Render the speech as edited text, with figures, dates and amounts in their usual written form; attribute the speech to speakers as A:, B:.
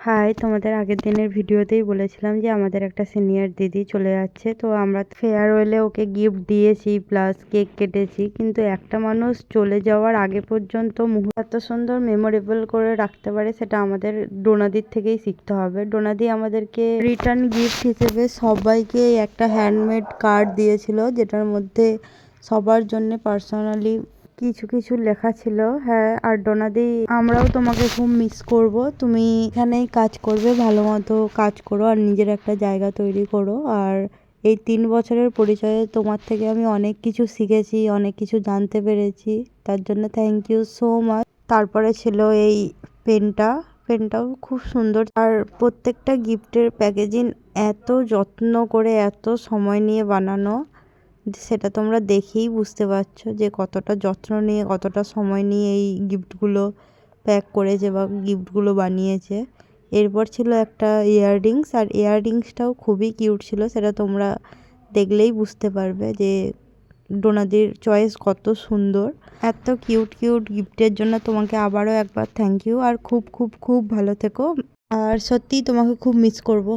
A: High, তোমাদের আগের দিনের ভিডিওতেই বলেছিলাম যে আমাদের একটা সিনিয়র দিদি চলে যাচ্ছে। তো আমরা ফেয়ারওয়েলে ওকে গিফট দিয়েছি, প্লাস কেক কেটেছি। কিন্তু একটা মানুষ চলে যাওয়ার আগে পর্যন্ত মুহূর্ত এত সুন্দর মেমোরেবল করে রাখতে পারে, সেটা আমাদের ডোনাদির থেকেই শিখতে হবে। ডোনাদি আমাদেরকে রিটার্ন গিফট হিসেবে সবাইকে একটা হ্যান্ডমেড কার্ড দিয়েছিল, যেটার মধ্যে সবার জন্য পার্সোনালি কিছু কিছু লেখা ছিল। হ্যাঁ, আর ডোনাদি, আমরাও তোমাকে খুব মিস করব। তুমি এখানেই কাজ করবে, ভালো মতো কাজ করো আর নিজের একটা জায়গা তৈরি করো। আর এই 3 বছরের পরিচয়ে তোমার থেকে আমি অনেক কিছু শিখেছি, অনেক কিছু জানতে পেরেছি, তার জন্য থ্যাংক ইউ সো মাচ। তারপরে ছিল এই পেনটাও খুব সুন্দর। আর প্রত্যেকটা গিফটের প্যাকেজিং এত যত্ন করে, এত সময় নিয়ে বানানো, সেটা তোমরা দেখেই বুঝতে পারছো যে কতটা যত্ন নিয়ে, কতটা সময় নিয়ে এই গিফটগুলো প্যাক করেছে বা গিফটগুলো বানিয়েছে। এরপর ছিল একটা ইয়াররিংস, আর ইয়াররিংসটাও খুবই কিউট ছিল। সেটা তোমরা দেখলেই বুঝতে পারবে যে ডোনাদির চয়েস কত সুন্দর। এত কিউট কিউট গিফটের জন্য তোমাকে আবারও একবার থ্যাংক ইউ। আর খুব খুব খুব ভালো থেকো। আর সত্যিই তোমাকে খুব মিস করব।